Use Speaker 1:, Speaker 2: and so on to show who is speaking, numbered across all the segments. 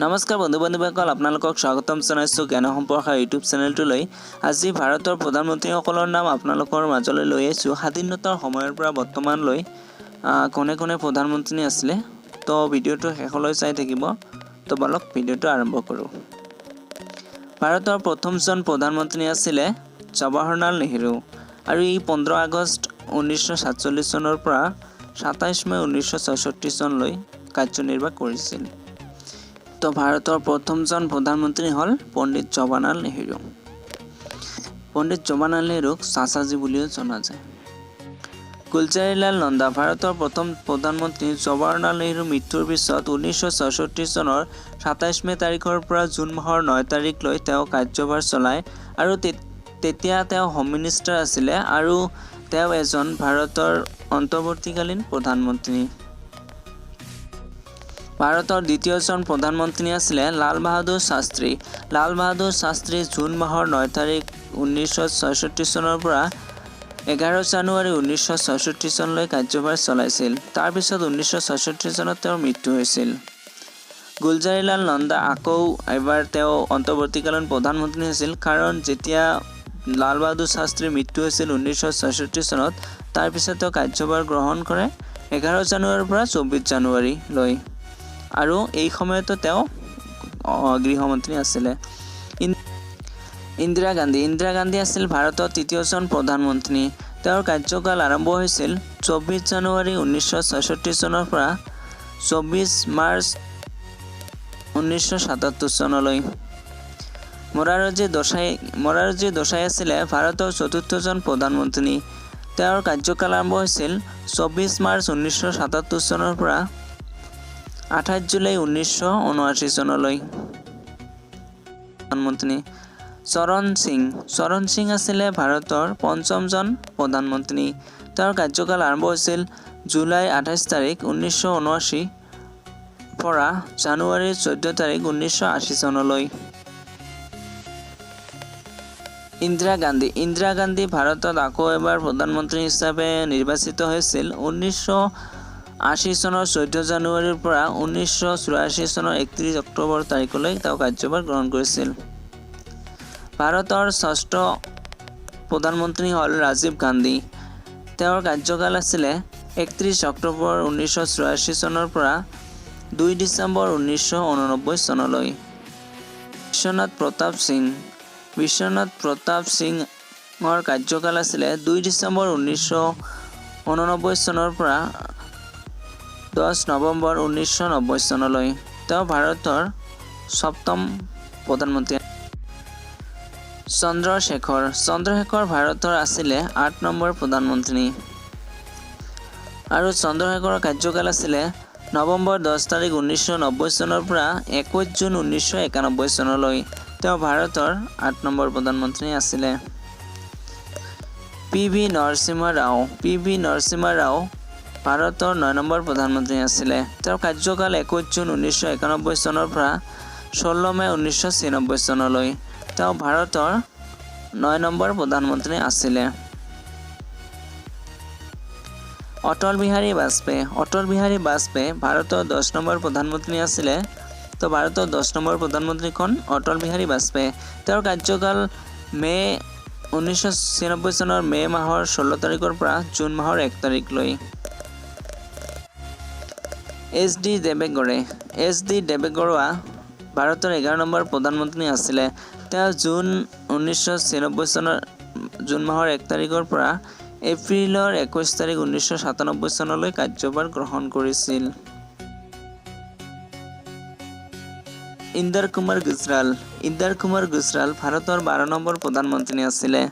Speaker 1: নমস্কাৰ বন্ধু বান্ধৱীসকল, আপোনালোকক স্বাগতম জনাইছোঁ জ্ঞান সম্প্ৰসাৰ ইউটিউব চেনেলটোলৈ। আজি ভাৰতৰ প্ৰধানমন্ত্ৰীসকলৰ নাম আপোনালোকৰ মাজলৈ লৈ আহিছোঁ। স্বাধীনতাৰ সময়ৰ পৰা বৰ্তমানলৈ কোনে কোনে প্ৰধানমন্ত্ৰী আছিলে, তো ভিডিঅ'টো শেষলৈ চাই থাকিব। তো বলক ভিডিঅ'টো আৰম্ভ কৰোঁ। ভাৰতৰ প্ৰথমজন প্ৰধানমন্ত্ৰী আছিলে জৱাহৰলাল নেহৰু, আৰু ই 15 আগষ্ট 1947 চনৰ পৰা 27 মে 1966 চনলৈ কাৰ্যনিৰ্বাহ কৰিছিল। তো ভাৰতৰ প্ৰথমজন প্ৰধানমন্ত্ৰী হ'ল পণ্ডিত জৱাহৰলাল নেহৰু। পণ্ডিত জৱাহৰলাল নেহৰুক চাচাজী বুলিও জনা যায়। গুলজাৰীলাল নন্দা ভাৰতৰ প্ৰথম প্ৰধানমন্ত্ৰী জৱাহৰলাল নেহৰুৰ মৃত্যুৰ পিছত 1966 চনৰ 27 মে তাৰিখৰ পৰা জুন মাহৰ 9 তাৰিখলৈ তেওঁ কাৰ্যভাৰ চলায়, আৰু তেতিয়া তেওঁ হোম মিনিষ্টাৰ আছিলে, আৰু তেওঁ এজন ভাৰতৰ অন্তৰ্বৰ্তীকালীন প্ৰধানমন্ত্ৰী। ভাৰতৰ দ্বিতীয়জন প্ৰধানমন্ত্ৰী আছিলে লাল বাহাদুৰ শাস্ত্ৰী। লাল বাহাদুৰ শাস্ত্ৰী জুন মাহৰ 9 তাৰিখ 1966 চনৰ পৰা 11 জানুৱাৰী 1966 চনলৈ কাৰ্যভাৰ চলাইছিল। তাৰপিছত 1966 চনত তেওঁৰ মৃত্যু হৈছিল। গুলজাৰীলাল নন্দা আকৌ এবাৰ তেওঁ অন্তৰ্বৰ্তীকালীন প্ৰধানমন্ত্ৰী হৈছিল, কাৰণ যেতিয়া লাল বাহাদুৰ শাস্ত্ৰীৰ মৃত্যু হৈছিল 1966 চনত, তাৰপিছত তেওঁ কাৰ্যভাৰ গ্ৰহণ কৰে 11 জানুৱাৰীৰ পৰা 24 জানুৱাৰীলৈ, আৰু এই সময়তো তেওঁ গৃহমন্ত্ৰী আছিলে। ইন্দিৰা গান্ধী আছিল ভাৰতৰ তৃতীয়জন প্ৰধানমন্ত্ৰী। তেওঁৰ কাৰ্যকাল আৰম্ভ হৈছিল 24 জানুৱাৰী 1966 চনৰ পৰা 24 মাৰ্চ 1977 চনলৈ। মৰাৰজী দেশাই আছিলে ভাৰতৰ চতুৰ্থজন প্ৰধানমন্ত্ৰী। তেওঁৰ কাৰ্যকাল আৰম্ভ হৈছিল 24 মাৰ্চ 1977 চনৰ পৰা 28 জুলাই 1979 চনলৈ। প্ৰধানমন্ত্ৰী চৰণ সিং আছিলে ভাৰতৰ পঞ্চমজন প্ৰধানমন্ত্ৰী। তেওঁৰ কাৰ্যকাল আৰম্ভ হৈছিল জুলাই 28 তাৰিখ 1979 পৰা জানুৱাৰী 14 তাৰিখ 1980 চনলৈ। ইন্দিৰা গান্ধী ভাৰতত আকৌ এবাৰ প্ৰধানমন্ত্ৰী হিচাপে নিৰ্বাচিত হৈছিল 1980 চনৰ 14 জানুৱাৰীৰ পৰা 1984 চনৰ 31 অক্টোবৰ তাৰিখলৈ তেওঁ কাৰ্যভাৰ গ্ৰহণ কৰিছিল। ভাৰতৰ ষষ্ঠ প্ৰধানমন্ত্ৰী হ'ল ৰাজীৱ গান্ধী। তেওঁৰ কাৰ্যকাল আছিলে 31 অক্টোবৰ 1984 চনৰ পৰা 2 ডিচেম্বৰ 1989 চনলৈ। বিশ্বনাথ প্ৰতাপ সিঙৰ কাৰ্যকাল আছিলে 2 ডিচেম্বৰ 1989 চনৰ পৰা 10 নৱেম্বৰ 1990 চনলৈ। তেওঁ ভাৰতৰ সপ্তম প্ৰধানমন্ত্ৰী। চন্দ্ৰশেখৰ ভাৰতৰ আছিলে 8 নম্বৰ প্ৰধানমন্ত্ৰী, আৰু চন্দ্ৰশেখৰৰ কাৰ্যকাল আছিলে নৱেম্বৰ 10 তাৰিখ 1990 চনৰ পৰা 21 জুন 1991 চনলৈ। তেওঁ ভাৰতৰ 8 নম্বৰ প্ৰধানমন্ত্ৰী আছিলে। পি.ভি. নৰসিম্হা ৰাও ভাৰতৰ 9 নম্বৰ প্ৰধানমন্ত্ৰী আছিলে। তেওঁৰ কাৰ্যকাল 21 জুন 1991 চনৰ পৰা 16 মে 1996 চনলৈ। তেওঁ ভাৰতৰ 9 নম্বৰ প্ৰধানমন্ত্ৰী আছিলে। অটল বিহাৰী বাজপেয়ী ভাৰতৰ 10 নম্বৰ প্ৰধানমন্ত্ৰী আছিলে। তো ভাৰতৰ 10 নম্বৰ প্ৰধানমন্ত্ৰীখন অটল বিহাৰী বাজপেয়ী। তেওঁৰ কাৰ্যকাল 1996 চনৰ মে মাহৰ 16 তাৰিখৰ পৰা জুন মাহৰ 1 তাৰিখলৈ। এইচ ডি দেবেগৌড়া ভাৰতৰ 11 নম্বৰ প্ৰধানমন্ত্ৰী আছিলে। তেওঁ 1996 চনৰ জুন মাহৰ 1 তাৰিখৰ পৰা এপ্ৰিলৰ 21 তাৰিখ 1997 চনলৈ কাৰ্যভাৰ গ্ৰহণ কৰিছিল। ইন্দৰ কুমাৰ গুজৰাল ভাৰতৰ 12 নম্বৰ প্ৰধানমন্ত্ৰী আছিলে।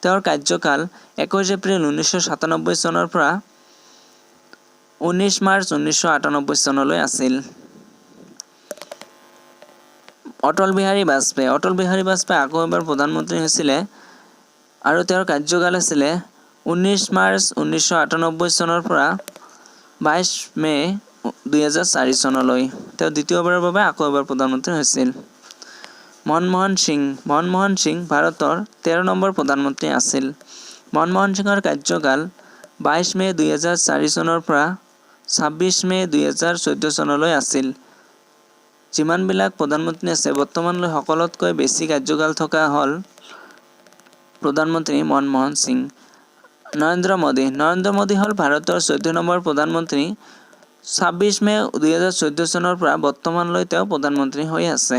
Speaker 1: তেওঁৰ কাৰ্যকাল 21 এপ্ৰিল 1997 চনৰ পৰা 19 মাৰ্চ 1998 চনলৈ আছিল। অটল বিহাৰী বাজপেয়ী আকৌ এবাৰ প্ৰধানমন্ত্ৰী হৈছিলে, আৰু তেওঁৰ কাৰ্যকাল আছিলে 19 মাৰ্চ 1998 চনৰ পৰা 22 মে 2004 চনলৈ। তেওঁ দ্বিতীয়বাৰৰ বাবে আকৌ এবাৰ প্ৰধানমন্ত্ৰী হৈছিল। মনমোহন সিং ভাৰতৰ 13 নম্বৰ প্ৰধানমন্ত্ৰী আছিল। মনমোহন সিঙৰ কাৰ্যকাল 22 মে 2004 চনৰ পৰা 26 মে 2014 চনলৈ আছিল। যিমানবিলাক প্ৰধানমন্ত্ৰী আছে বৰ্তমানলৈ সকলোতকৈ বেছি কাৰ্যকাল থকা হ'ল প্ৰধানমন্ত্ৰী মনমোহন সিং। নৰেন্দ্ৰ মোদী হ'ল ভাৰতৰ 14 নম্বৰ প্ৰধানমন্ত্ৰী। 26 মে 2014 চনৰ পৰা বৰ্তমানলৈ তেওঁ প্ৰধানমন্ত্ৰী হৈ আছে।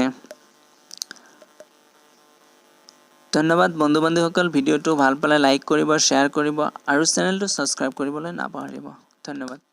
Speaker 1: ধন্যবাদ বন্ধু-বান্ধৱীসকল, ভিডিঅ'টো ভাল পালে লাইক কৰিব, শ্বেয়াৰ কৰিব আৰু চেনেলটো ছাবস্ক্ৰাইব কৰিবলৈ নাপাহৰিব। ধন্যবাদ।